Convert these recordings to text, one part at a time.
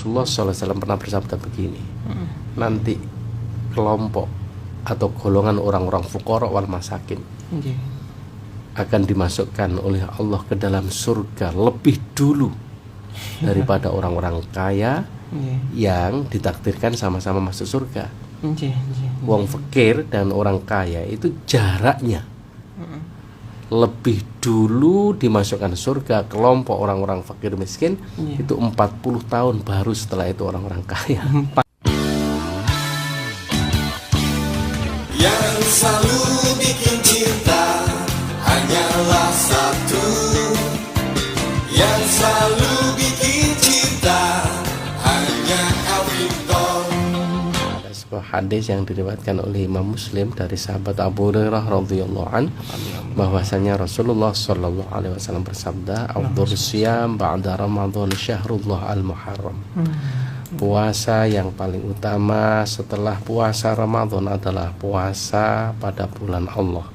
Rasulullah SAW pernah bersabda begini, nanti kelompok atau golongan orang-orang fuqara wal masakin akan dimasukkan oleh Allah ke dalam surga lebih dulu daripada orang-orang kaya yang ditakdirkan sama-sama masuk surga. Wong fakir dan orang kaya itu jaraknya lebih dulu dimasukkan surga. Kelompok orang-orang fakir miskin itu 40 tahun baru setelah itu orang-orang kaya. Yang selalu bikin cinta hanyalah satu. Yang selalu bikin cinta hanya Alfiton. Ada sebuah hadis yang diriwayatkan oleh Imam Muslim dari sahabat Abu Hurairah radhiyallahu an, bahwasanya Rasulullah sallallahu alaihi wasallam bersabda, "Afdhalus siyam ba'da Ramadan syahrullah al-Muharram." Puasa yang paling utama setelah puasa Ramadan adalah puasa pada bulan Allah.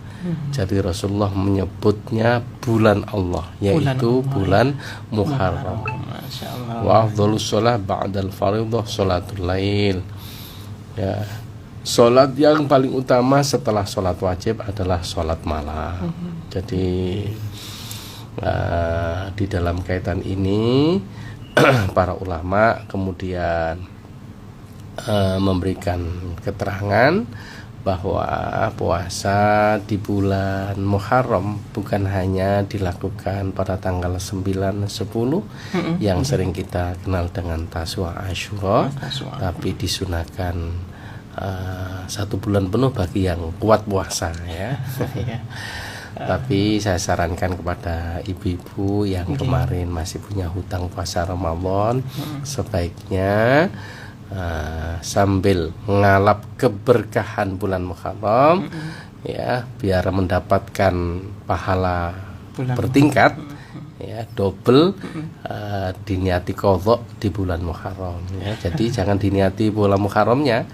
Jadi Rasulullah menyebutnya bulan Allah, yaitu bulan Muharram. Wa afdhalus shalah ba'dal fardhah sholatul lail. Ya, sholat yang paling utama setelah sholat wajib adalah sholat malam. Jadi di dalam kaitan ini para ulama kemudian memberikan keterangan bahwa puasa di bulan Muharram bukan hanya dilakukan pada tanggal 9, 10 yang sering kita kenal dengan Taswa Asyura, tapi disunahkan 1 bulan penuh bagi yang kuat puasa ya. Tapi saya sarankan kepada ibu-ibu yang kemarin masih punya hutang puasa Ramadan, sebaiknya sambil ngalap keberkahan bulan Muharram ya, biar mendapatkan pahala bertingkat ya, double, diniati qadha di bulan Muharram ya. Jadi jangan diniati bulan Muharramnya.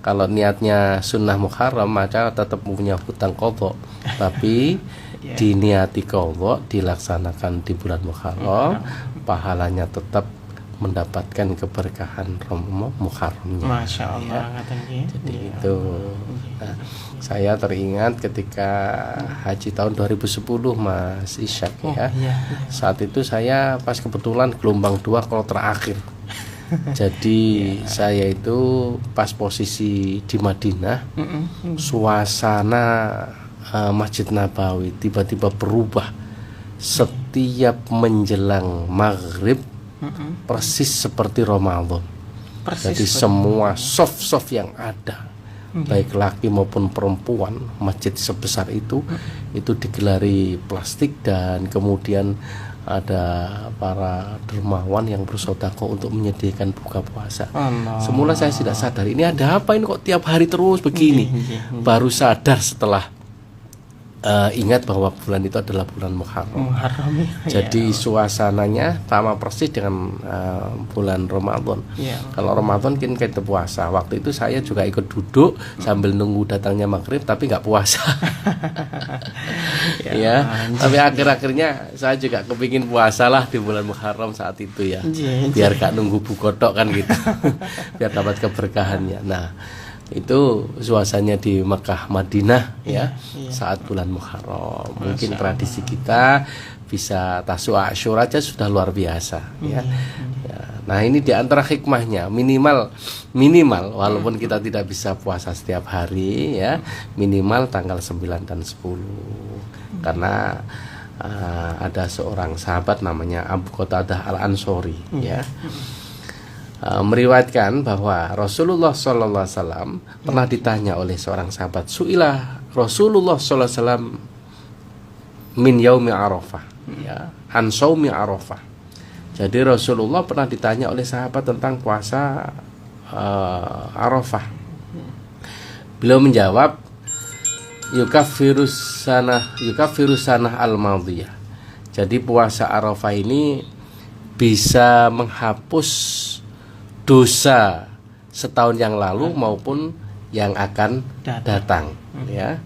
Kalau niatnya sunnah Muharram maka tetap punya hutang qadha, tapi diniati qadha dilaksanakan di bulan Muharram, pahalanya tetap mendapatkan keberkahan Muharramnya. Masya Allah, ya. Jadi itu. Nah, saya teringat ketika haji tahun 2010 Mas Ishak ya. Saat itu saya pas kebetulan gelombang 2 kloter akhir. Jadi saya itu pas posisi di Madinah, suasana Masjid Nabawi tiba-tiba berubah setiap menjelang maghrib, persis seperti Ramadan. Jadi semua soft yang ada, baik laki maupun perempuan, masjid sebesar itu digelari plastik, dan kemudian ada para dermawan yang bersedekah untuk menyediakan buka puasa. Semula saya tidak sadar, ini ada apa ini kok tiap hari terus begini. Baru sadar setelah ingat bahwa bulan itu adalah bulan Muharram. Jadi suasananya sama persis dengan bulan Ramadan. Kalau Ramadan kan kita puasa. Waktu itu saya juga ikut duduk sambil nunggu datangnya maghrib, tapi nggak puasa. Ya, tapi akhir-akhirnya saya juga kepingin puasa lah di bulan Muharram saat itu ya. Biar gak nunggu bukodok kan gitu. Biar dapat keberkahannya. Nah, itu suasananya di Mekah Madinah ya, saat bulan Muharram. Mungkin tradisi kita bisa Taswa Asyura aja sudah luar biasa ya. Nah, ini di antara hikmahnya, minimal walaupun kita tidak bisa puasa setiap hari ya, minimal tanggal 9 dan 10. Karena ada seorang sahabat namanya Abu Qatadah Al-Ansori ya, meriwayatkan bahwa Rasulullah SAW pernah ditanya oleh seorang sahabat, su'ilah Rasulullah SAW min yaumi Arafah ya, an saumi Arafah. Jadi Rasulullah pernah ditanya oleh sahabat tentang puasa Arafah. Beliau menjawab, yukafirus sanah al-madhiyah. Jadi puasa Arafah ini bisa menghapus dosa setahun yang lalu maupun yang akan datang ya.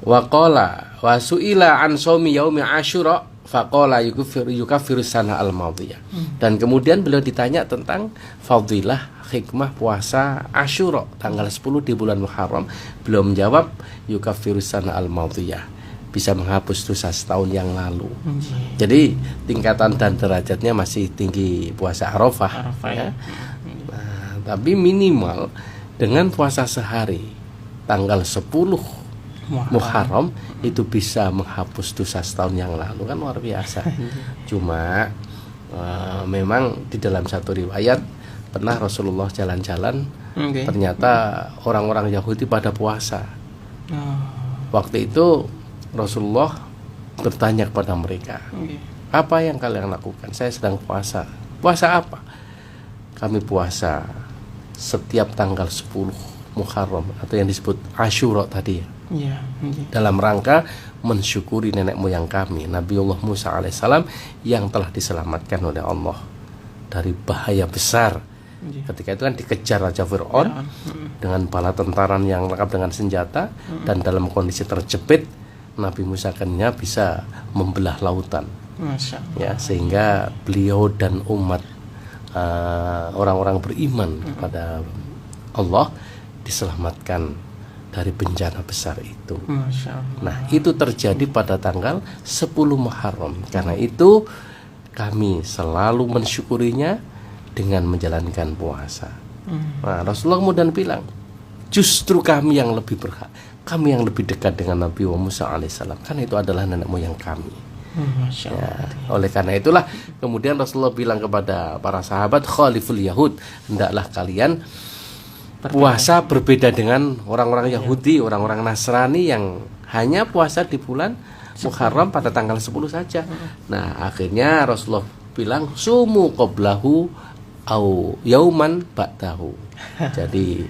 Wa qala wa su'ila an shaumi yaumi Asyura faqala yukaffiru sana al-madiyah. Dan kemudian beliau ditanya tentang fadilah hikmah puasa Asyura tanggal 10 di bulan Muharram. Beliau menjawab yukaffiru sana al-madiyah, bisa menghapus dosa setahun yang lalu. Jadi tingkatan dan derajatnya masih tinggi puasa Arafah ya. Nah, tapi minimal dengan puasa sehari tanggal 10 Muharram itu bisa menghapus dosa setahun yang lalu, kan luar biasa. Cuma memang di dalam satu riwayat pernah Rasulullah jalan-jalan, ternyata orang-orang Yahudi pada puasa. Waktu itu Rasulullah bertanya kepada mereka, apa yang kalian lakukan? Saya sedang puasa. Puasa apa? Kami puasa setiap tanggal 10 Muharram atau yang disebut Asyura tadi ya. Dalam rangka mensyukuri nenek moyang kami, Nabiullah Musa alaihissalam, yang telah diselamatkan oleh Allah dari bahaya besar. Ketika itu kan dikejar Raja Fir'aun dengan bala tentara yang lengkap dengan senjata, dan dalam kondisi terjepit Nabi Musa akhirnya bisa membelah lautan. Ya, sehingga beliau dan umat orang-orang beriman kepada Allah diselamatkan dari bencana besar itu. Nah, itu terjadi pada tanggal 10 Muharram. Karena itu kami selalu mensyukurinya dengan menjalankan puasa. Nah, Rasulullah kemudian bilang, justru kami yang lebih berhak, kami yang lebih dekat dengan Nabi Musa alaihissalam, karena itu adalah nenek moyang kami. Ya, oleh karena itulah kemudian Rasulullah bilang kepada para sahabat, khaliful Yahud, hendaklah kalian puasa berbeda dengan orang-orang Yahudi, orang-orang Nasrani yang hanya puasa di bulan Muharram pada tanggal 10 saja. Nah, akhirnya Rasulullah bilang sumu qablahu au yauman ba'dahu. Jadi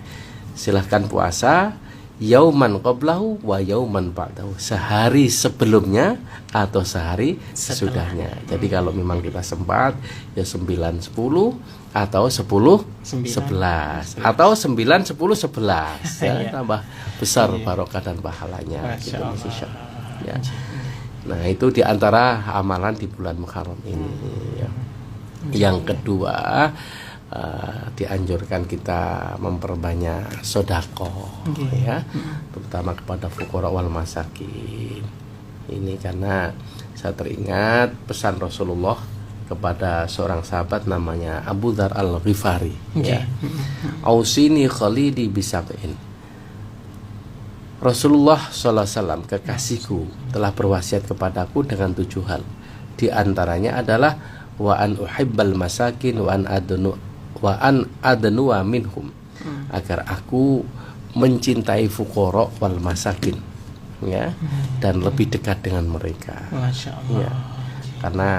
silahkan puasa yauman qablahu wa yauman ba'dahu, sehari sebelumnya atau sehari sesudahnya. Jadi kalau memang kita sempat ya 9 10 atau 10 11 atau 9 10 11 ya, tambah besar barokah dan pahalanya gitu, ya. Nah, itu diantara amalan di bulan Muharram ini ya. Yang kedua, dianjurkan kita memperbanyak sedekah ya, terutama kepada fuqara wal masakin. Ini karena saya teringat pesan Rasulullah kepada seorang sahabat namanya Abu Dzar Al-Ghifari ya. Ausini khalidi bisab'in. Rasulullah sallallahu alaihi wasallam, kekasihku, telah berwasiat kepadaku dengan 7 hal. Di antaranya adalah wa an uhibbal masakin wa an adnu minhum, agar aku mencintai fuqara wal masakin ya, dan lebih dekat dengan mereka. Masya Allah. Ya, karena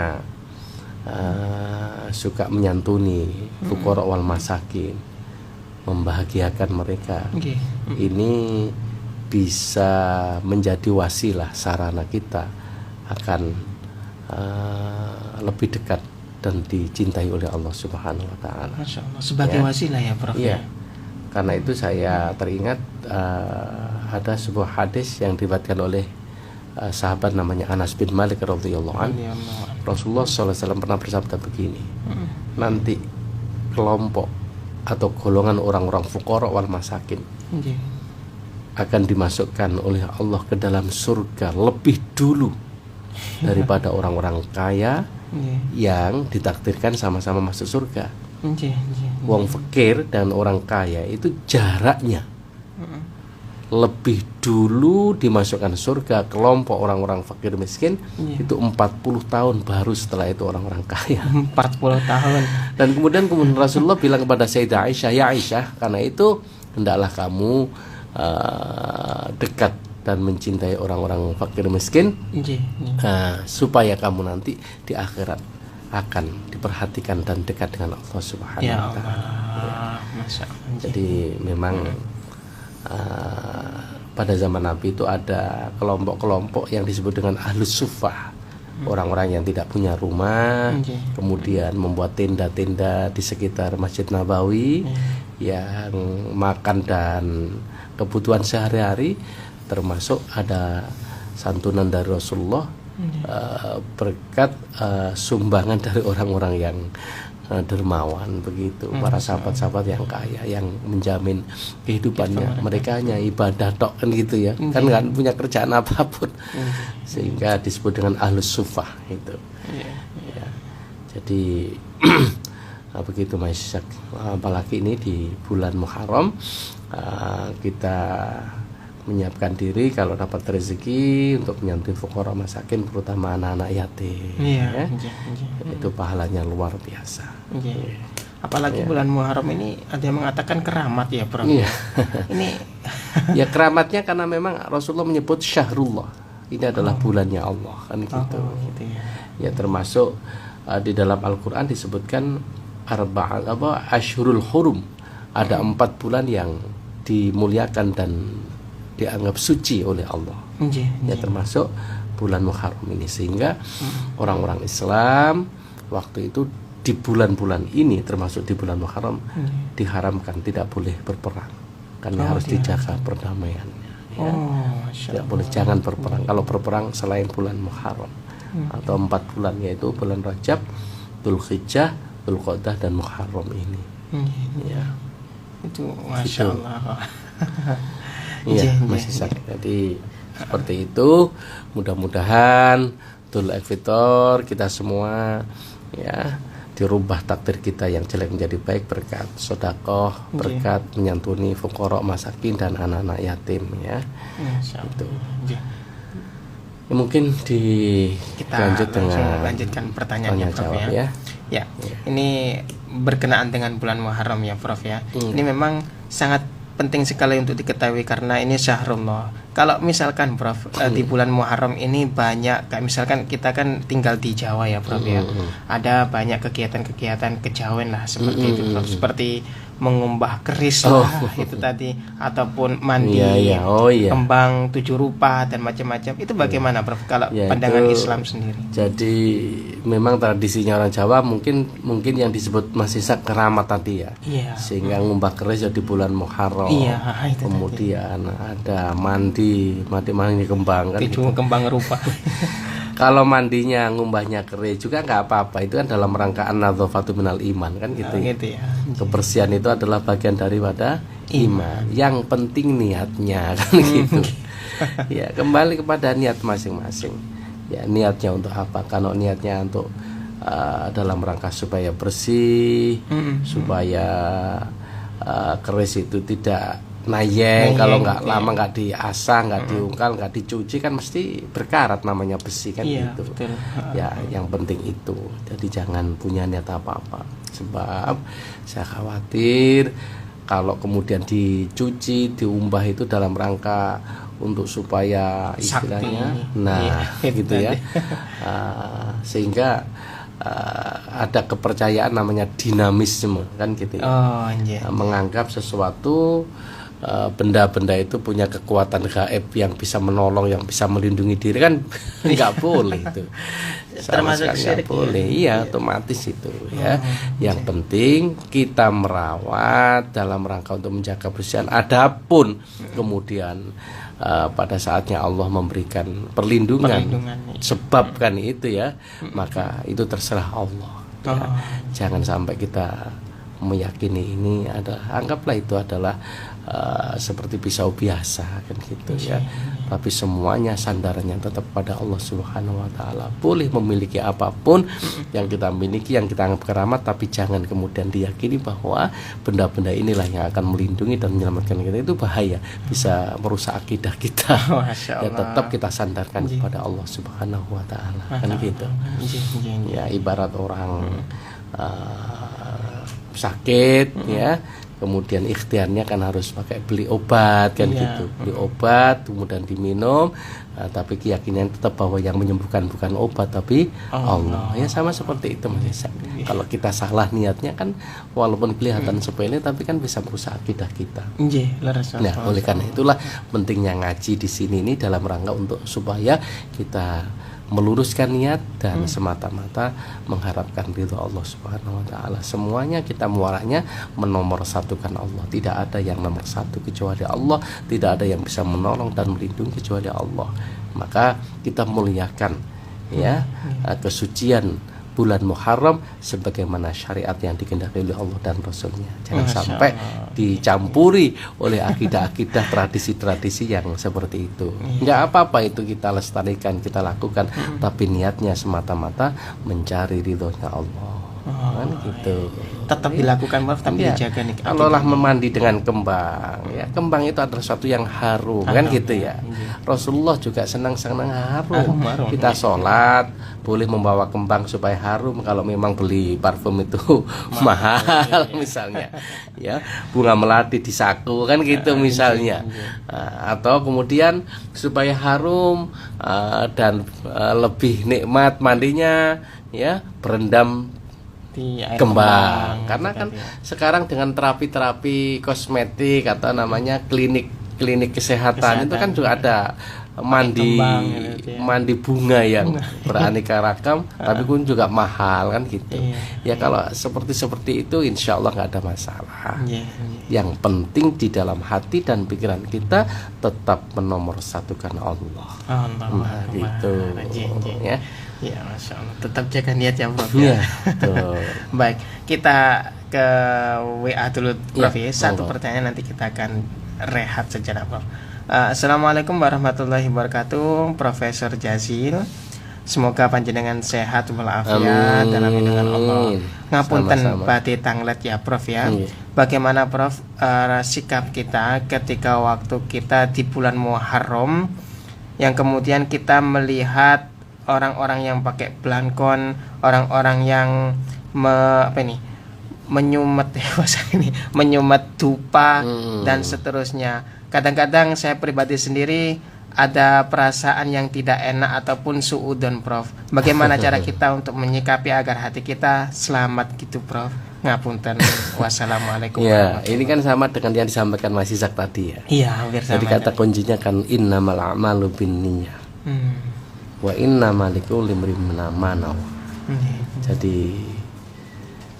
suka menyantuni fuqara wal masakin, membahagiakan mereka. Ini bisa menjadi wasilah, sarana kita akan lebih dekat dan dicintai oleh Allah Subhanahu wa taala. Masya Allah. Sebagai wasilah ya, Prof. Iya. Karena itu saya teringat ada sebuah hadis yang diriwayatkan oleh sahabat namanya Anas bin Malik radhiyallahu anhu. Rasulullah SAW pernah bersabda begini, nanti kelompok atau golongan orang-orang fuqara wal masakin akan dimasukkan oleh Allah ke dalam surga lebih dulu daripada orang-orang kaya yang ditakdirkan sama-sama masuk surga. Wong fakir dan orang kaya itu jaraknya lebih dulu dimasukkan surga kelompok orang-orang fakir miskin itu 40 tahun baru setelah itu orang-orang kaya. 40 tahun. Dan kemudian Rasulullah bilang kepada Sayyidah Aisyah, ya Aisyah, karena itu hendaklah kamu dekat dan mencintai orang-orang fakir miskin, supaya kamu nanti di akhirat akan diperhatikan dan dekat dengan Allah Subhanahu wa taala. Jadi memang pada zaman Nabi itu ada kelompok-kelompok yang disebut dengan Ahlus Suffah, orang-orang yang tidak punya rumah, kemudian membuat tenda-tenda di sekitar Masjid Nabawi, yang makan dan kebutuhan sehari-hari, termasuk ada santunan dari Rasulullah berkat sumbangan dari orang-orang yang dermawan begitu, para sahabat-sahabat yang kaya yang menjamin kehidupannya, mereka hanya ibadah tok kan gitu ya, kan nggak punya kerjaan apapun, sehingga disebut dengan ahlus sufah itu. Ya. Jadi begitu Mas Ishak, apalagi ini di bulan Muharram, kita menyiapkan diri kalau dapat rezeki untuk menyantuni fuqara masakin, terutama anak-anak yatim. Ya. Itu pahalanya luar biasa. Apalagi bulan Muharram ini ada yang mengatakan keramat ya, Prof. Ini ya keramatnya karena memang Rasulullah menyebut syahrullah. Ini adalah bulannya Allah kan gitu. Gitu ya. Termasuk di dalam Al-Qur'an disebutkan asyhurul hurum. Ada 4 bulan yang dimuliakan dan dianggap suci oleh Allah. Ya termasuk bulan Muharram ini, sehingga orang-orang Islam waktu itu di bulan-bulan ini, termasuk di bulan Muharram, diharamkan tidak boleh berperang karena harus dijaga perdamaiannya. Ya. Tidak boleh, jangan berperang. Kalau berperang selain bulan Muharram atau 4 bulan, yaitu bulan Rajab, Dzulhijjah, Dzulqa'dah dan Muharram ini. Ya. Itu Masya Allah. Iya, Mas Ishak. Jadi seperti itu. Mudah-mudahan Idul Fitri kita semua ya dirubah takdir kita yang jelek menjadi baik berkat sedekah, berkat menyantuni fuqara masakin dan anak-anak yatim ya. Itu. Ya, mungkin kita lanjutkan pertanyaannya Prof ya. Ya. Ini berkenaan dengan bulan Muharram ya Prof ya. Ini memang sangat penting sekali untuk diketahui karena ini syahrullah. Kalau misalkan Prof di bulan Muharram ini banyak, kayak misalkan kita kan tinggal di Jawa ya Prof ya. Ada banyak kegiatan-kegiatan kejawen lah seperti itu Prof. Seperti mengumbah keris lah itu tadi, ataupun mandi kembang 7 rupa dan macam-macam. Itu bagaimana Prof kalau pandangan Islam sendiri? Jadi memang tradisinya orang Jawa mungkin yang disebut Mas Ishak keramat tadi ya. Sehingga ngumbah keris di bulan Muharram. Kemudian ada mandi kembang kan. 7 kembang rupa. Kalau mandinya ngumbahnya keris juga nggak apa-apa, itu kan dalam rangka an-nadzafatu minal iman kan gitu ya. Kebersihan itu adalah bagian daripada iman. Yang penting niatnya kan gitu. Ya, kembali kepada niat masing-masing. Ya, niatnya untuk apa? Kalau niatnya untuk dalam rangka supaya bersih, supaya keris itu tidak nayeng, kalau nggak lama nggak diasah, nggak diungkal, nggak dicuci kan mesti berkarat, namanya besi kan gitu. Ya, yang penting itu. Jadi jangan punya niat apa-apa, sebab saya khawatir kalau kemudian dicuci, diumbah itu dalam rangka untuk supaya istilahnya, gitu ya, sehingga ada kepercayaan namanya dinamisme kan gitu ya. Menganggap sesuatu benda-benda itu punya kekuatan gaib yang bisa menolong, yang bisa melindungi diri kan nggak boleh itu. Termasuk syirik boleh. Iya, otomatis itu ya. Yang penting kita merawat dalam rangka untuk menjaga kebersihan. Adapun kemudian pada saatnya Allah memberikan perlindungan sebabkan itu ya, maka itu terserah Allah ya. Jangan sampai kita meyakini ini adalah, anggaplah itu adalah seperti pisau biasa kan gitu ya. Tapi semuanya sandarannya tetap pada Allah Subhanahu wa taala. Boleh memiliki apapun yang kita miliki, yang kita anggap keramat, tapi jangan kemudian diyakini bahwa benda-benda inilah yang akan melindungi dan menyelamatkan kita. Itu bahaya, bisa merusak akidah kita. Ya, tetap kita sandarkan kepada Allah Subhanahu wa taala kan gitu. Ya, ibarat orang sakit ya, kemudian ikhtiarnya kan harus beli obat kan gitu, beli obat kemudian diminum, tapi keyakinan tetap bahwa yang menyembuhkan bukan obat tapi Allah. Ya sama seperti itu Mas Ishak. Kalau kita salah niatnya kan walaupun kelihatan sepele tapi kan bisa merusak akidah kita. Nah, oleh karena itulah pentingnya ngaji di sini ini dalam rangka untuk supaya kita meluruskan niat dan semata-mata mengharapkan ridho Allah Subhanahu wa taala. Semuanya kita muaranya menomorsatukan Allah. Tidak ada yang nomor satu kecuali Allah, tidak ada yang bisa menolong dan melindungi kecuali Allah. Maka kita muliakan ya, kesucian bulan Muharram sebagaimana syariat yang dikehendaki oleh Allah dan Rasulnya. Jangan sampai dicampuri oleh akidah-akidah tradisi-tradisi yang seperti itu. Enggak apa-apa itu kita lestarikan, kita lakukan, tapi niatnya semata-mata mencari ridhonya Allah. Kan gitu. Tetap dilakukan, Prof, tapi dijaga nih. Kalau lah memandi dengan kembang, ya kembang itu adalah sesuatu yang harum, kan gitu ya. Rasulullah juga senang-senang harum. Kita sholat boleh membawa kembang supaya harum. Kalau memang beli parfum itu mahal misalnya, ya bunga melati di saku, kan gitu misalnya. Atau kemudian supaya harum dan lebih nikmat mandinya, ya berendam kembang. Karena kan sekarang dengan terapi-terapi kosmetik atau namanya klinik kesehatan itu kan juga ada mandi bunga yang beraneka ragam, tapi pun juga mahal, kan gitu. Ya kalau seperti itu insya Allah nggak ada masalah. Yang penting di dalam hati dan pikiran kita tetap menomorsatukan Allah. Nah, gitu. Ya. Ya, Masya Allah. Tetap jaga niat ya, Prof. Ya. Baik, kita ke WA dulu, Prof. Satu pertanyaan, nanti kita akan rehat sejenak, Prof. Assalamualaikum warahmatullahi wabarakatuh, Profesor Jazil. Semoga panjenengan sehat walafiat dalam lindungan Allah. Ngapunten badhe tanglet ya, Prof ya. Bagaimana, Prof, sikap kita ketika waktu kita di bulan Muharram yang kemudian kita melihat orang-orang yang pakai belangkon, orang-orang yang menyumet dupa dan seterusnya. Kadang-kadang saya pribadi sendiri ada perasaan yang tidak enak ataupun suudon, Prof. Bagaimana cara kita untuk menyikapi agar hati kita selamat gitu, Prof? Ngapunten. Wassalamualaikum. Ya, ini kan sama dengan yang disampaikan Mas Isak tadi ya. Iya, hampir sama. Jadi kata kuncinya kan innamal a'malu binniyah. Wa innamal likulli imrin ma nawa. Jadi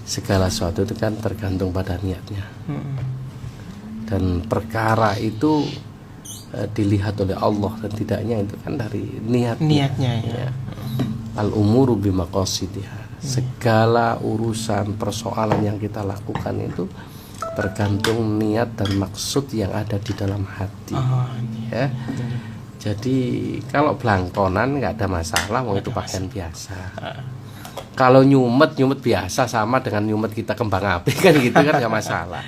segala sesuatu itu kan tergantung pada niatnya. Dan perkara itu dilihat oleh Allah dan tidaknya itu kan dari niatnya ya. Al umuru bimaqasidiha. Segala urusan persoalan yang kita lakukan itu tergantung niat dan maksud yang ada di dalam hati. Ya. Jadi kalau belangkonan nggak ada masalah, mau itu pakaian biasa. Kalau nyumet biasa sama dengan nyumet kita kembang api kan gitu kan nggak masalah.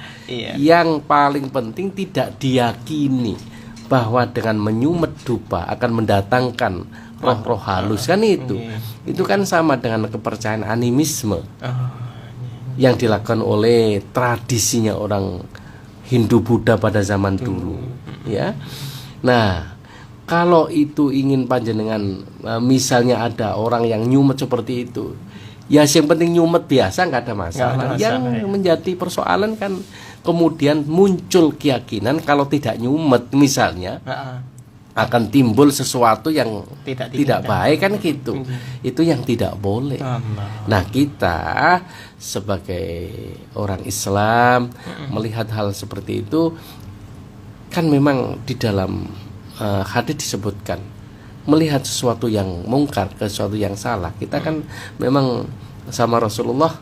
Yang paling penting tidak diyakini bahwa dengan menyumet dupa akan mendatangkan roh-roh halus, kan itu. Itu kan sama dengan kepercayaan animisme yang dilakukan oleh tradisinya orang Hindu Buddha pada zaman dulu, ya. Nah, kalau itu ingin panjenengan, misalnya ada orang yang nyumet seperti itu, ya yang penting nyumet biasa nggak ada masalah. Yang menjadi persoalan kan kemudian muncul keyakinan kalau tidak nyumet misalnya akan timbul sesuatu yang tidak baik, kan gitu. Itu yang tidak boleh. Nah, kita sebagai orang Islam melihat hal seperti itu kan memang di dalam hadis disebutkan melihat sesuatu yang mungkar, sesuatu yang salah, kita kan memang sama Rasulullah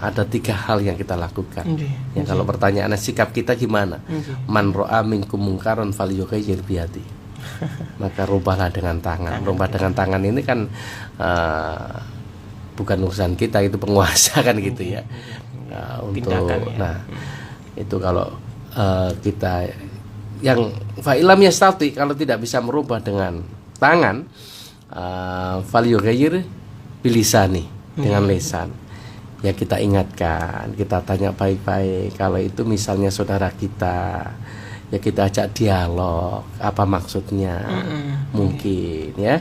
ada 3 hal yang kita lakukan. Yang kalau pertanyaannya sikap kita gimana? Man ra'a minkum mungkaran falyughayyir biyadi. Maka rubahlah dengan tangan. Rubah dengan tangan ini kan bukan urusan kita, itu penguasa kan gitu ya. Itu kalau kita yang fa'ilam yastati, kalau tidak bisa merubah dengan tangan, falyughayyir bilisani, dengan lisan. Ya kita ingatkan, kita tanya baik-baik. Kalau itu misalnya saudara kita, ya kita ajak dialog, apa maksudnya, mungkin ya.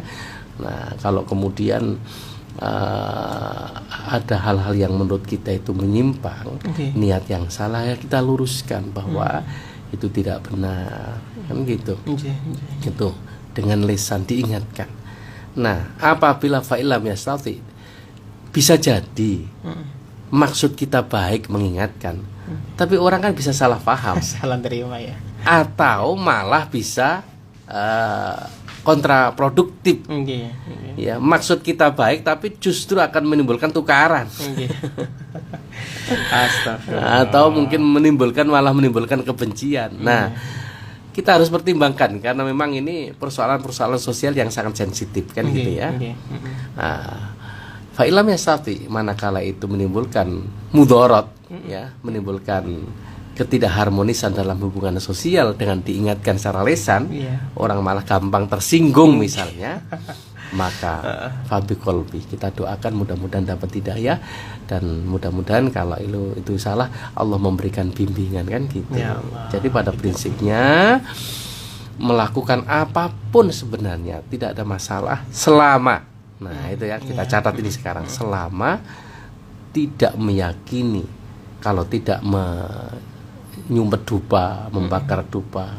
Nah, kalau kemudian ada hal-hal yang menurut kita itu menyimpang, niat yang salah, ya kita luruskan bahwa itu tidak benar, kan gitu. Gitu, dengan lisan diingatkan. Nah, apabila fa'ilam yastati, bisa jadi maksud kita baik mengingatkan, tapi orang kan bisa salah paham, salah terima ya. Atau malah bisa kontraproduktif. Ya, maksud kita baik tapi justru akan menimbulkan tukaran. Atau mungkin malah menimbulkan kebencian. Nah, kita harus pertimbangkan karena memang ini persoalan-persoalan sosial yang sangat sensitif kan gitu ya. Fa'ilam yastati, manakala itu menimbulkan mudorot, ya, menimbulkan ketidakharmonisan dalam hubungan sosial dengan diingatkan secara lisan, orang malah gampang tersinggung misalnya, maka fabi kolbi, kita doakan mudah-mudahan dapat hidayah dan mudah-mudahan kalau itu salah Allah memberikan bimbingan kan gitu. Jadi pada prinsipnya melakukan apapun sebenarnya tidak ada masalah selama, nah itu ya kita catat ini sekarang, selama tidak meyakini, kalau tidak nyumpet dupa, membakar dupa,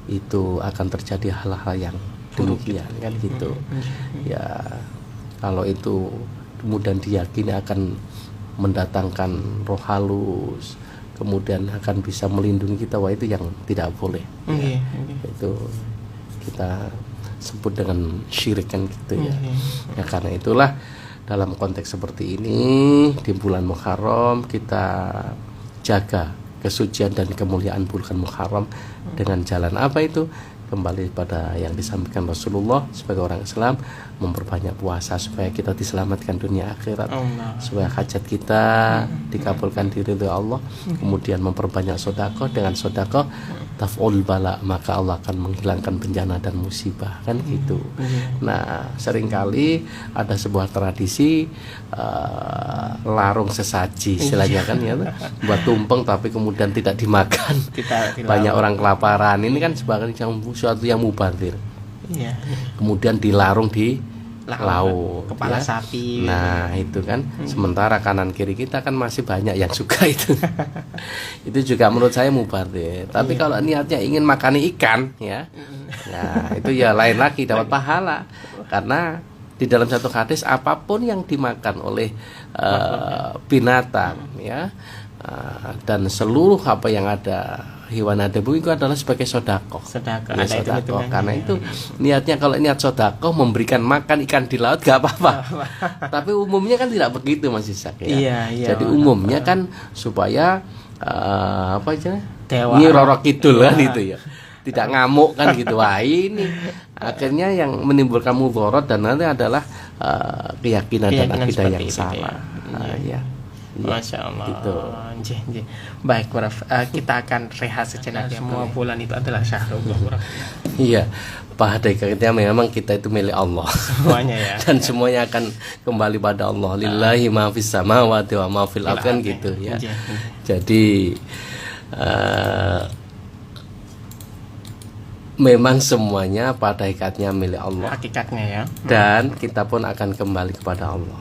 itu akan terjadi hal-hal yang demikian kan gitu. Ya, kalau itu kemudian diyakini akan mendatangkan roh halus, kemudian akan bisa melindungi kita, wah itu yang tidak boleh. Itu kita sebut dengan syirik kan gitu ya. Ya karena itulah dalam konteks seperti ini di bulan Muharram kita jaga kesucian dan kemuliaan bulan Muharram dengan jalan apa itu? Kembali pada yang disampaikan Rasulullah sebagai orang Islam, memperbanyak puasa supaya kita diselamatkan dunia akhirat, supaya hajat kita dikabulkan diridhoi Allah, kemudian memperbanyak sedekah, dengan sedekah taf'ul bala, maka Allah akan menghilangkan bencana dan musibah kan gitu. Nah, seringkali ada sebuah tradisi larung sesaji istilahnya kan ya, buat tumpeng tapi kemudian tidak dimakan. Banyak orang kelaparan. Ini kan sebagai sesuatu yang mubazir. Kemudian dilarung di lauk, kepala sapi. Nah, itu kan sementara kanan kiri kita kan masih banyak yang suka itu. Itu juga menurut saya mubazir. Tapi kalau niatnya ingin makan ikan ya. Nah, itu ya lain lagi, dapat pahala. Karena di dalam satu hadis apapun yang dimakan oleh binatang ya, dan seluruh apa yang ada hewan adabu itu adalah sebagai sodako. Ya, sodako. Karena itu niatnya, kalau niat sodako memberikan makan ikan di laut gak apa-apa. Tapi umumnya kan tidak begitu Mas Ishak ya. Jadi umumnya kan supaya apa aja? Nyi Roro Kidul kan itu ya. Tidak ngamuk kan gitu. Wah, ini akhirnya yang menimbulkan mudharat dan nanti adalah keyakinan dan akidah yang salah. Ya. Masya Allah gitu. Baik Prof, kita akan rehat sejenak. Semua bulan itu adalah syahrullah Prof. Iya, pada hakikatnya memang kita itu milik Allah semuanya ya. Dan semuanya akan kembali pada Allah. Lillahi ma fis samawati wa ma fil ardi kan gitu ya. Jadi memang semuanya pada hakikatnya milik Allah. Hakikatnya ya. Dan kita pun akan kembali kepada Allah.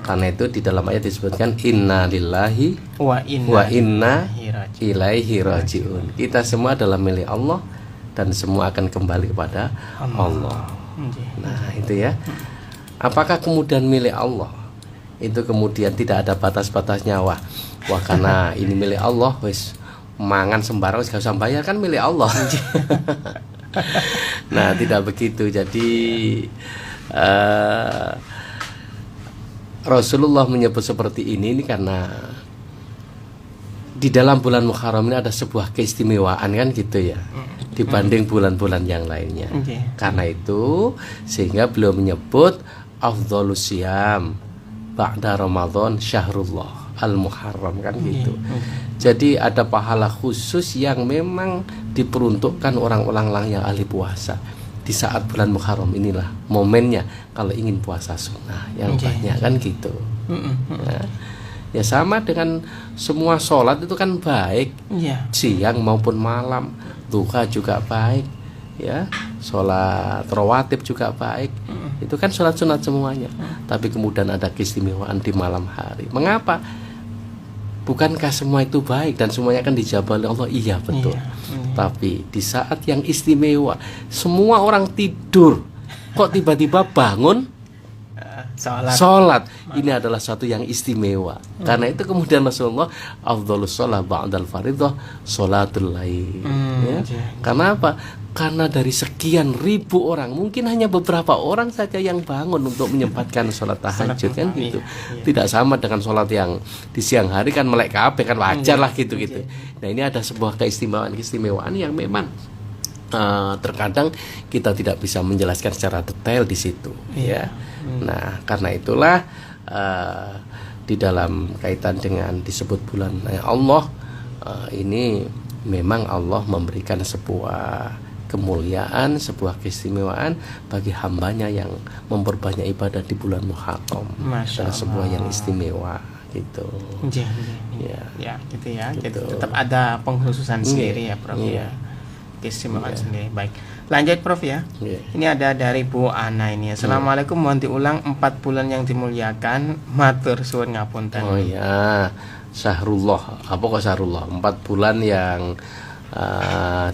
Karena itu di dalam ayat disebutkan inna lillahi wa inna ilaihi rajiun. Kita semua adalah milik Allah dan semua akan kembali kepada Allah. Nah, itu ya. Apakah kemudian milik Allah itu kemudian tidak ada batas-batasnya? Wah karena ini milik Allah wis mangan sembarang gak usah bayar kan milik Allah. Nah, tidak begitu. Jadi Rasulullah menyebut seperti ini karena di dalam bulan Muharram ini ada sebuah keistimewaan kan gitu ya, dibanding bulan-bulan yang lainnya. Karena itu sehingga beliau menyebut afdhalus siyam ba'da Ramadan syahrullah al-Muharram kan gitu. Jadi ada pahala khusus yang memang diperuntukkan orang-orang yang ahli puasa. Di saat bulan Muharram inilah momennya kalau ingin puasa sunnah yang banyak kan gitu. Ya sama dengan semua sholat itu kan baik, siang maupun malam, duha juga baik, ya sholat rawatib juga baik. Itu kan sholat sunat semuanya. Tapi kemudian ada keistimewaan di malam hari. Mengapa? Bukankah semua itu baik dan semuanya akan dijawab oleh Allah? Iya betul. Tapi di saat yang istimewa, semua orang tidur, kok tiba-tiba bangun sholat. Ini adalah satu yang istimewa. Karena itu kemudian Rasulullah afdhalus sholat ba'dal fardhah sholatul lail. Karena apa? karena dari sekian ribu orang mungkin hanya beberapa orang saja yang bangun untuk menyempatkan sholat tahajud kan gitu. Tidak sama dengan sholat yang di siang hari kan melek kabeh kan wajar lah gitu. Nah ini ada sebuah keistimewaan yang memang terkadang kita tidak bisa menjelaskan secara detail di situ ya. Nah karena itulah di dalam kaitan dengan disebut bulan Allah ini memang Allah memberikan sebuah kemuliaan, sebuah keistimewaan bagi hambanya yang memperbanyak ibadah di bulan Muharram. Masya Allah. Sebuah yang istimewa gitu. Ya, gitu ya. Gitu. Tetap ada pengkhususan sendiri ya, Prof. Ya. Keistimewaan sendiri. Baik. Lanjut, Prof ya. Ini ada dari Bu Ana ini. Assalamualaikum, mohon diulang 4 bulan yang dimuliakan. Matur suwun ngapunten. Oh ya. Syahrullah. Apa kok Syahrullah? 4 bulan yang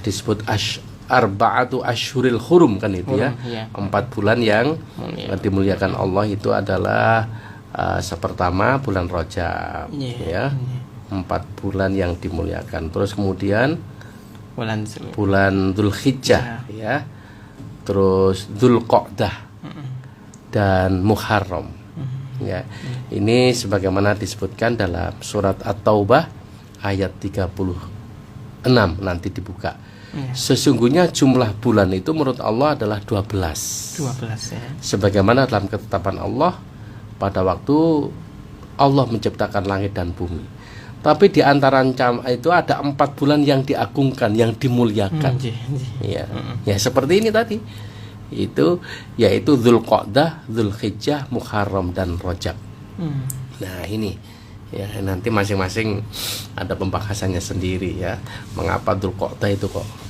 disebut arba'atu asyhuril hurum kan itu ya. 4 bulan yang dimuliakan Allah itu adalah pertama bulan Rajab ya. 4 bulan yang dimuliakan. Terus kemudian bulan Dzulhijjah ya. Terus Dzulqa'dah dan Muharram. Ya. Ini sebagaimana disebutkan dalam surat At-Taubah ayat 36 nanti dibuka. Sesungguhnya jumlah bulan itu menurut Allah adalah 12 ya. Sebagaimana dalam ketetapan Allah pada waktu Allah menciptakan langit dan bumi. Tapi di antara itu ada 4 bulan yang diagungkan, yang dimuliakan. Ya seperti ini tadi. Itu yaitu Dzulqa'dah, Dzulhijjah, Muharram dan Rajab. Nah ini ya nanti masing-masing ada pembahasannya sendiri ya. Mengapa Dzulqa'dah itu kok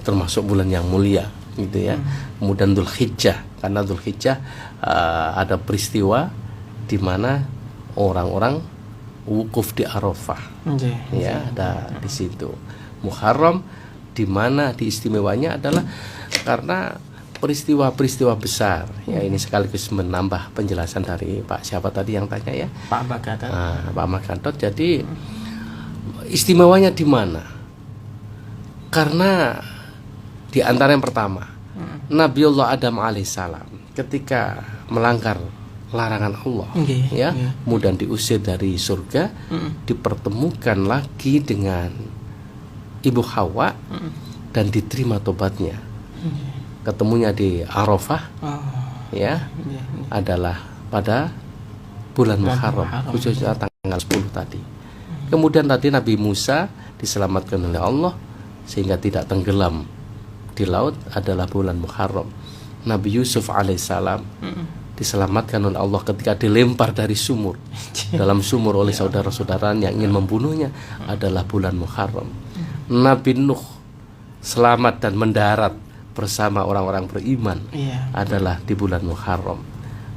termasuk bulan yang mulia gitu ya. Kemudian Dzulhijjah, karena Dzulhijjah ada peristiwa di mana orang-orang wukuf di Arafah. Ya, ada di situ. Muharram di mana diistimewanya adalah karena peristiwa-peristiwa besar ya. Ini sekaligus menambah penjelasan dari Pak siapa tadi yang tanya ya, Pak Magatot. Pak Magatot. Jadi istimewanya di mana? Karena di antara yang pertama Nabiullah Adam alaihissalam ketika melanggar larangan Allah kemudian diusir dari surga, dipertemukan lagi dengan Ibu Hawa dan diterima tobatnya. Ketemunya di Arafah adalah pada bulan Muharram, khususnya tanggal 10 tadi. Kemudian tadi Nabi Musa diselamatkan oleh Allah sehingga tidak tenggelam di laut adalah bulan Muharram. Nabi Yusuf alaihissalam diselamatkan oleh Allah ketika dilempar dari sumur dalam sumur oleh saudara-saudara yang ingin membunuhnya adalah bulan Muharram. Nabi Nuh selamat dan mendarat bersama orang-orang beriman adalah di bulan Muharram.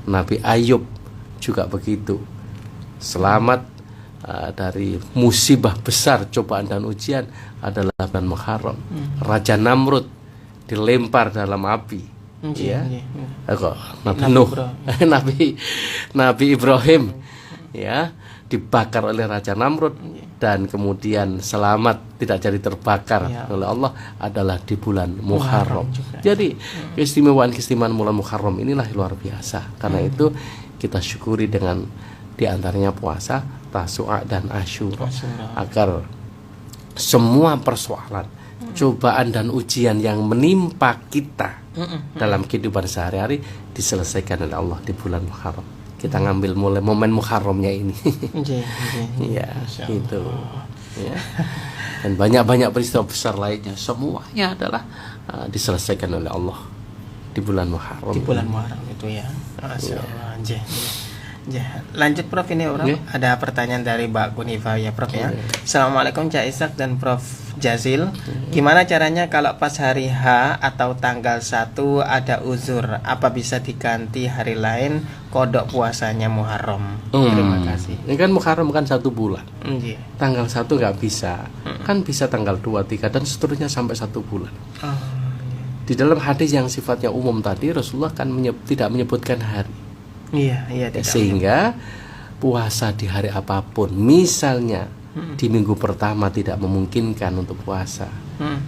Nabi Ayub juga begitu, selamat dari musibah besar, cobaan dan ujian adalah bulan Muharram. Raja Namrud dilempar dalam api Nabi Nuh Nabi Ibrahim ya dibakar oleh Raja Namrud dan kemudian selamat tidak jadi terbakar oleh Allah adalah di bulan Muharram. Jadi keistimewaan bulan Muharram inilah luar biasa. Karena itu kita syukuri dengan diantaranya puasa Tasu'a dan Asyura agar semua persoalan, cobaan dan ujian yang menimpa kita dalam kehidupan sehari-hari diselesaikan oleh Allah di bulan Muharram. Kita ngambil mulai momen Muharramnya ini. Ya, itu. Ya. Dan banyak-banyak peristiwa besar lainnya, semuanya adalah diselesaikan oleh Allah di bulan Muharram. Di bulan Muharram itu ya. Masyaallah. Lanjut Prof, ini ada pertanyaan dari Mbak Kunifa ya Prof ya. Assalamualaikum Cak Ishak dan Prof Jazil. Gimana caranya kalau pas hari H atau tanggal 1 ada uzur, apa bisa diganti hari lain kodok puasanya Muharram? Terima kasih. Ini kan Muharram kan 1 bulan. Tanggal 1 nggak bisa. Kan bisa tanggal 2, 3 dan seterusnya sampai 1 bulan. Di dalam hadis yang sifatnya umum tadi Rasulullah kan tidak menyebutkan hari. Sehingga puasa di hari apapun, misalnya di minggu pertama tidak memungkinkan untuk puasa,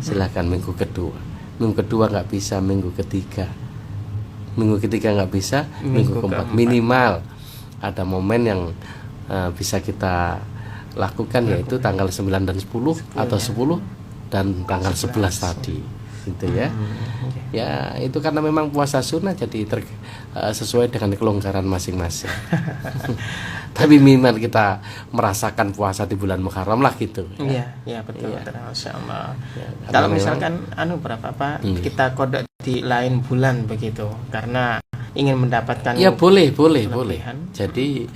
silakan minggu kedua. minggu kedua nggak bisa, minggu ketiga nggak bisa, minggu keempat minimal ada momen yang bisa kita lakukan, yaitu tanggal 9 dan 10 atau 10 dan tanggal 11 tadi gitu ya. Ya itu karena memang puasa sunnah, jadi sesuai dengan kelonggaran masing-masing. Tapi minimal kita merasakan puasa di bulan Muharram lah gitu. Iya betul. Masya Allah. Ya, kalau misalkan berapa Pak, kita kodok di lain bulan begitu karena ingin mendapatkan, ya boleh. Jadi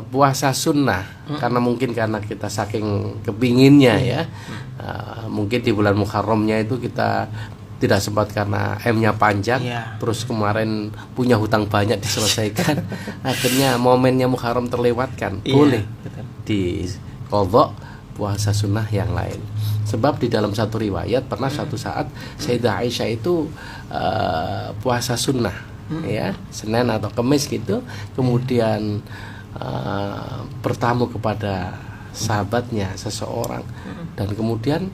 puasa sunnah karena kita saking kepinginnya ya, mungkin di bulan Muharramnya itu kita tidak sempat karena M-nya panjang, terus kemarin punya hutang banyak diselesaikan, akhirnya momennya Muharram terlewatkan, boleh di qadha puasa sunnah yang lain. Sebab di dalam satu riwayat pernah suatu saat Sayyidah Aisyah itu puasa sunnah ya, Senin atau Kamis gitu, kemudian bertamu kepada sahabatnya seseorang, dan kemudian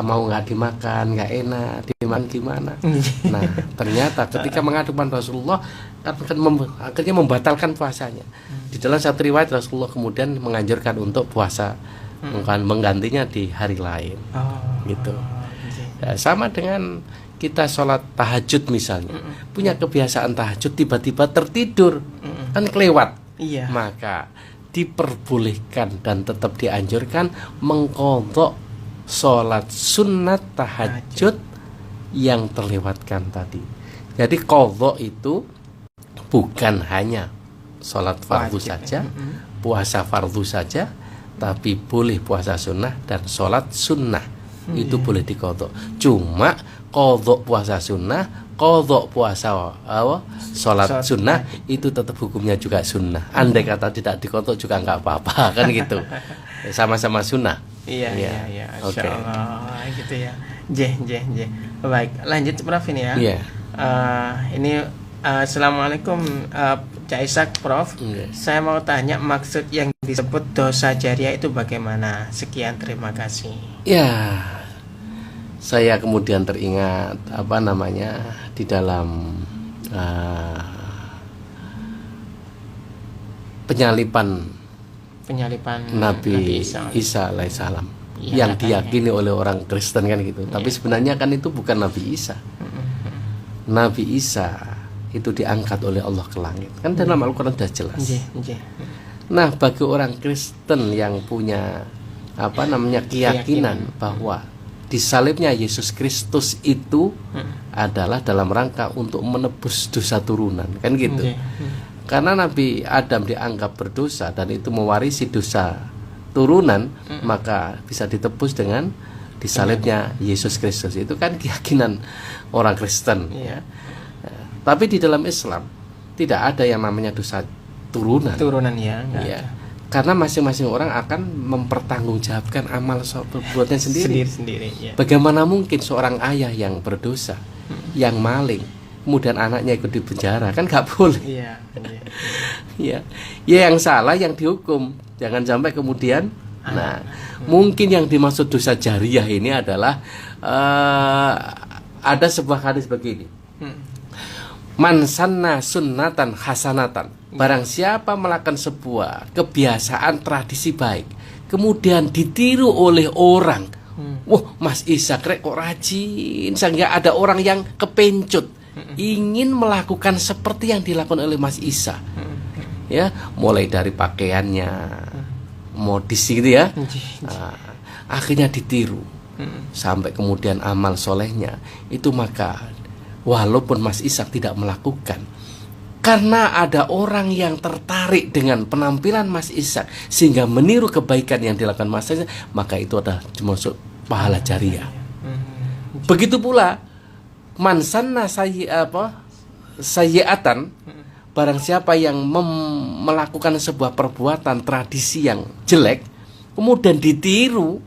mau nggak dimakan, nggak enak, dimakan gimana? Nah ternyata ketika mengadukan Rasulullah akhirnya membatalkan puasanya. Di dalam satu riwayat Rasulullah kemudian menganjurkan untuk puasa, menggantinya di hari lain, gitu. Ya, sama dengan kita sholat tahajud misalnya, punya kebiasaan tahajud tiba-tiba tertidur, kan kelewat, maka diperbolehkan dan tetap dianjurkan mengqadha sholat sunat tahajud yang terlewatkan tadi. Jadi qadha itu bukan hanya sholat fardu saja, puasa fardu saja, tapi boleh puasa sunnah dan sholat sunnah itu boleh diqadha. Cuma qadha puasa sunnah, qadha puasa sholat sunnah itu tetap hukumnya juga sunnah. Andai kata tidak diqadha juga nggak apa-apa kan gitu. Sama-sama sunnah. Iya. Insya Allah gitu ya. Baik, lanjut Prof ini ya. Ini Assalamualaikum Cak Ishak Prof. Saya mau tanya maksud yang disebut dosa jariah itu bagaimana? Sekian, terima kasih. Ya, saya kemudian teringat di dalam penyalipan Nabi Isa alaihissalam yang diyakini oleh orang Kristen kan gitu. Tapi sebenarnya kan itu bukan Nabi Isa. Nabi Isa itu diangkat oleh Allah ke langit. Kan dalam Al-Qur'an sudah jelas. Nah, bagi orang Kristen yang punya keyakinan bahwa disalibnya Yesus Kristus itu adalah dalam rangka untuk menebus dosa turunan, kan gitu. Karena Nabi Adam dianggap berdosa dan itu mewarisi dosa turunan, maka bisa ditebus dengan disalibnya Yesus Kristus. Itu kan keyakinan orang Kristen ya. Tapi di dalam Islam tidak ada yang namanya dosa turunan ya. Karena masing-masing orang akan mempertanggungjawabkan amal perbuatannya sendiri. Ya. Bagaimana mungkin seorang ayah yang berdosa, yang maling, kemudian anaknya ikut di penjara, kan nggak boleh. Ya, yang salah yang dihukum, jangan sampai kemudian. Nah, mungkin yang dimaksud dosa jariah ini adalah ada sebuah hadis begini. Man sanna sunnatan hasanatan. Barang siapa melakukan sebuah kebiasaan tradisi baik, kemudian ditiru oleh orang. Wah, Mas Isa kok rajin, sehingga ada orang yang kepencut ingin melakukan seperti yang dilakukan oleh Mas Isa. Ya, mulai dari pakaiannya, modis gitu ya. Akhirnya ditiru. Sampai kemudian amal solehnya itu, maka walaupun Mas Ishak tidak melakukan, karena ada orang yang tertarik dengan penampilan Mas Ishak sehingga meniru kebaikan yang dilakukan Mas Ishak, maka itu adalah termasuk pahala jariah. Begitu pula man sanna sayyi'atan, barang siapa yang melakukan sebuah perbuatan tradisi yang jelek kemudian ditiru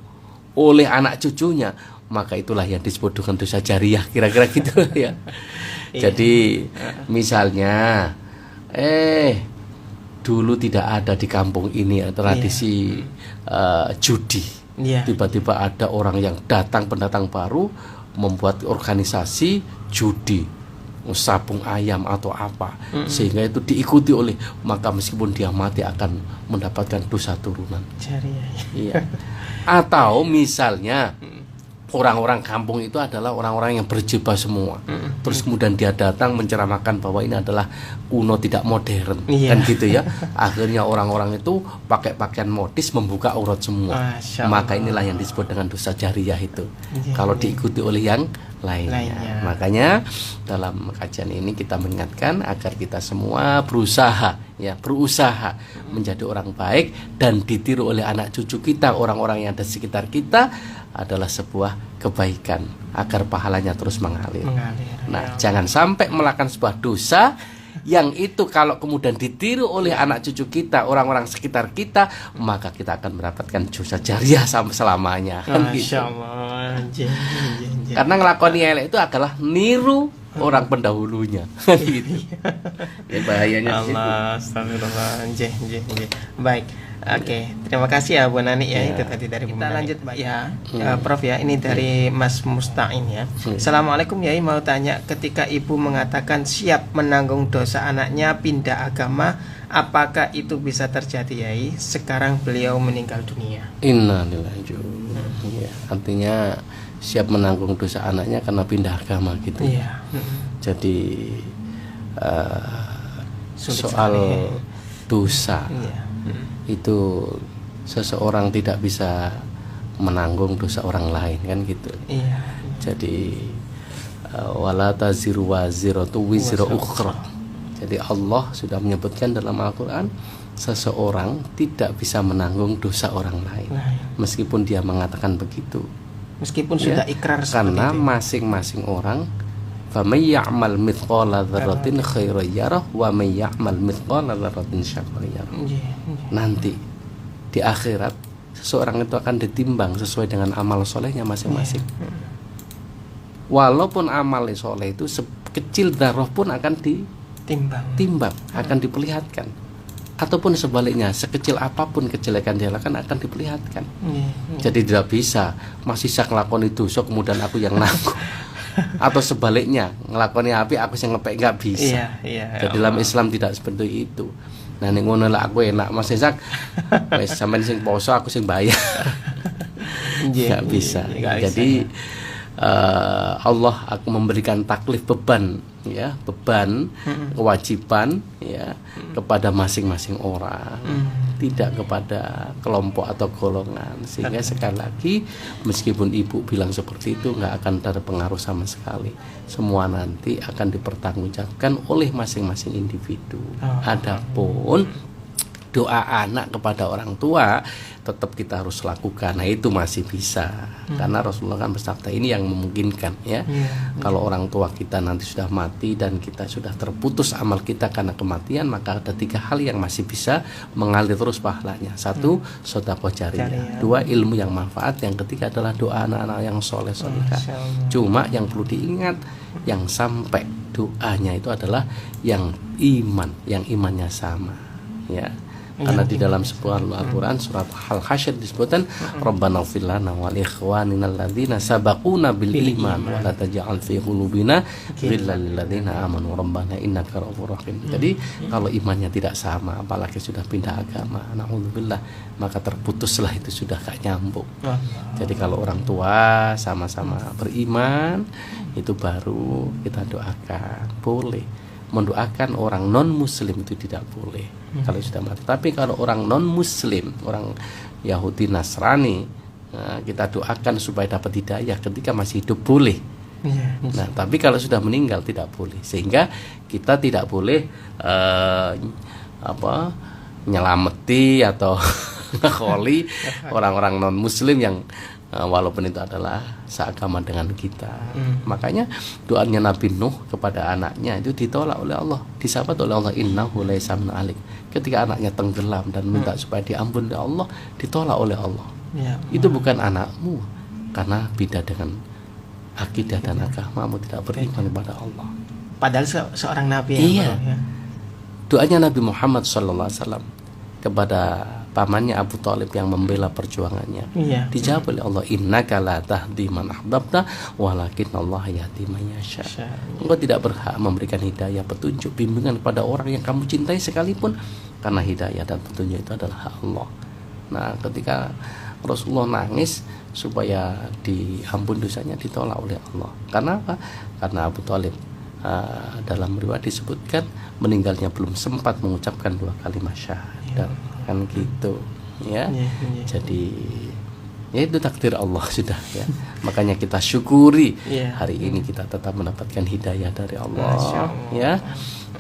oleh anak cucunya, maka itulah yang disebut dengan dosa jariah, kira-kira gitu ya. Jadi misalnya dulu tidak ada di kampung ini tradisi judi. Tiba-tiba ada orang yang pendatang baru membuat organisasi judi, sabung ayam atau apa, sehingga itu diikuti oleh, maka meskipun dia mati akan mendapatkan dosa turunan. Iya. Atau misalnya orang-orang kampung itu adalah orang-orang yang berjubah semua, terus kemudian dia datang menceramahkan bahwa ini adalah kuno tidak modern, kan gitu ya. Akhirnya orang-orang itu pakai pakaian modis membuka aurat semua, maka inilah yang disebut dengan dosa jariyah itu, kalau diikuti oleh yang lainnya. Makanya dalam kajian ini kita mengingatkan agar kita semua berusaha menjadi orang baik dan ditiru oleh anak cucu kita, orang-orang yang ada di sekitar kita, adalah sebuah kebaikan agar pahalanya terus mengalir. Nah, jangan sampai melakukan sebuah dosa yang itu kalau kemudian ditiru oleh anak cucu kita, orang-orang sekitar kita, maka kita akan mendapatkan dosa jariyah sampai selamanya. Masya Allah. Karena ngelakoni elek itu adalah niru orang pendahulunya. Gitu. Ya, bahayanya Allah, astagfirullah. Baik. Oke, terima kasih ya Bu Nani ya. Itu tadi dari kita lanjut ya, Prof ya. Ini dari Mas Musta'in ya. Assalamualaikum Yai, mau tanya, ketika ibu mengatakan siap menanggung dosa anaknya pindah agama, apakah itu bisa terjadi Yai? Sekarang beliau meninggal dunia. Innalillahi ya, artinya siap menanggung dosa anaknya karena pindah agama gitu. Iya. Jadi soal dosa itu seseorang tidak bisa menanggung dosa orang lain, kan gitu. Iya. Jadi wala taziru waziratu wizra ukhra. Jadi Allah sudah menyebutkan dalam Al-Qur'an, seseorang tidak bisa menanggung dosa orang lain, meskipun dia mengatakan begitu, meskipun sudah ikrar, karena masing-masing orang faman ya'mal mithqala dzarratin khairan yarah wa man ya'mal mithqala dzarratin syarran yarah. Nanti di akhirat seseorang itu akan ditimbang sesuai dengan amal solehnya masing-masing. Walaupun amal soleh itu sekecil dzarrah pun akan ditimbang, akan diperlihatkan. Ataupun sebaliknya, sekecil apapun kejelekan dia lakukan akan diperlihatkan. Jadi tidak bisa masih saya ngelakoni dosa kemudian aku yang nanggung. Atau sebaliknya, ngelakoni api aku yang ngepek, nggak bisa. Jadi dalam Islam tidak seperti itu. Nah, ning ngono lah aku enak Mas Isak, wis sampean sing poso aku sing bayar. Nggak bisa. Jadi Allah aku memberikan taklif beban kewajiban kepada masing-masing orang, tidak kepada kelompok atau golongan. Sehingga sekali lagi, meskipun ibu bilang seperti itu, nggak akan terpengaruh sama sekali. Semua nanti akan dipertanggungjawabkan oleh masing-masing individu. Adapun doa anak kepada orang tua tetap kita harus lakukan. Nah, itu masih bisa, karena Rasulullah kan bersabda, ini yang memungkinkan ya. Kalau orang tua kita nanti sudah mati dan kita sudah terputus amal kita karena kematian, maka ada 3 hal yang masih bisa mengalir terus pahalanya. 1, sedekah jariyah. 2, ilmu yang manfaat. Yang ketiga adalah doa anak-anak yang soleh-solehah. Cuma yang perlu diingat, yang sampai doanya itu adalah yang imannya sama ya. Karena di dalam sebuah Al-Quran surat Al-Hasyr disebutkan Rabbana ighfir lana wa li ikhwanina alladzina sabaquna bil iman wa la taj'al fi qulubina ghillan lil ladzina amanu rabbana innaka ra'ufur rahim. Jadi kalau imannya tidak sama, apalagi sudah pindah agama, naudzubillah, maka terputuslah, itu sudah gak nyambung. Jadi kalau orang tua sama-sama beriman, itu baru kita doakan. Boleh mendoakan orang non muslim itu tidak boleh kalau sudah mati. Tapi kalau orang non muslim, orang Yahudi Nasrani, kita doakan supaya dapat hidayah ketika masih hidup, boleh. Nah, tapi kalau sudah meninggal tidak boleh. Sehingga kita tidak boleh nyelameti atau ngekoli orang-orang non muslim yang walaupun itu adalah seagama dengan kita. Makanya doanya Nabi Nuh kepada anaknya itu ditolak oleh Allah, disabat oleh Allah, innahu laisa min alik. Ketika anaknya tenggelam dan minta supaya diampun oleh Allah, ditolak oleh Allah. Itu bukan anakmu, karena beda dengan akidah dan agamamu, tidak beriman kepada Allah. Padahal seorang nabi ya. Doanya Nabi Muhammad SAW kepada pamannya Abu Thalib yang membela perjuangannya. Dijawab oleh Allah, innaka la tahdi man ahbabta walakin Allah yahdi man yasha. Engkau tidak berhak memberikan hidayah, petunjuk, bimbingan pada orang yang kamu cintai sekalipun, karena hidayah dan petunjuk itu adalah hak Allah. Nah, ketika Rasulullah nangis supaya diampun dosanya, ditolak oleh Allah. Karena apa? Karena Abu Thalib dalam riwayat disebutkan meninggalnya belum sempat mengucapkan 2 kalimat syahadat, kan gitu ya. Jadi ya itu takdir Allah sudah ya. Makanya kita syukuri hari ini kita tetap mendapatkan hidayah dari Allah ya.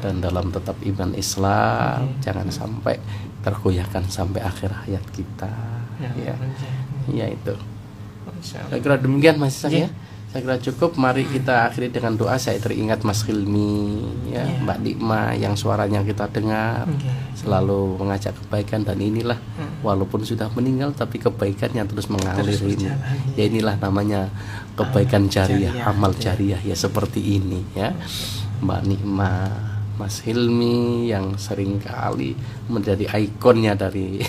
Dan dalam tetap iman Islam jangan sampai tergoyahkan sampai akhir hayat kita ya itu. Saya kira demikian Mas Ishak ya. Saya kira cukup. Mari kita akhiri dengan doa. Saya teringat Mas Hilmi ya, Mbak Nikma yang suaranya kita dengar selalu mengajak kebaikan, dan inilah walaupun sudah meninggal tapi kebaikan yang terus mengalir ini. Ya inilah namanya kebaikan jariah, amal jariah ya, seperti ini ya. Mbak Nikma, Mas Hilmi yang sering kali menjadi ikonnya dari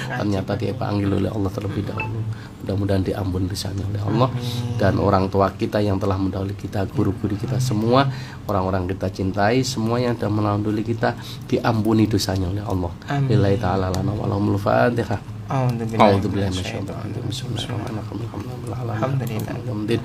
ternyata dia panggil oleh Allah terlebih dahulu. Mudah-mudahan diampun dosanya oleh Allah. Dan orang tua kita yang telah mendahului kita, guru-guru kita semua, orang-orang kita cintai, semua yang telah mendahului kita, diampuni dosanya oleh Allah. Lillahi ta'ala lana wa lahumul Fatihah. A'udzubillahi minasyaitonir rajim. Bismillahirrahmanirrahim.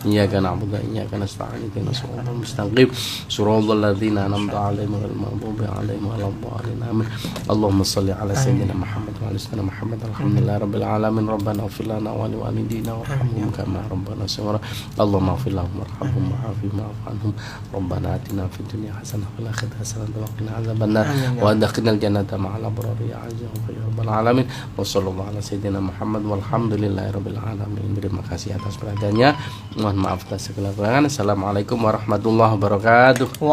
Iyyaka na'budu wa iyyaka nasta'in. Ihdinas siratal mustaqim. Shiratal ladzina an'amta 'alaihim ghairil maghdubi 'alaihim waladdallin. Amin. Allahumma shalli 'ala sayyidina Muhammad wa 'ala sayyidina Muhammad. Alhamdulillahirabbil alamin. Rabbana ighfir lana wa li walidina warhamhum kama rabbana shaghira. Allahumma ighfir lahum warhamhum wa'afihim wa'fu 'anhum. Rabbana atina fid dunya hasanah wa fil akhirati hasanah wa qina adzabannar. Wa adkhilnal jannata ma'al abrar ya 'azza wa ya rabbal alamin. Wassallallahu ala sayyidina Muhammad walhamdulillahirabbil alamin. Terima kasih atas perhatiannya. Mohon maaf atas segala kekurangan. Assalamualaikum warahmatullahi wabarakatuh.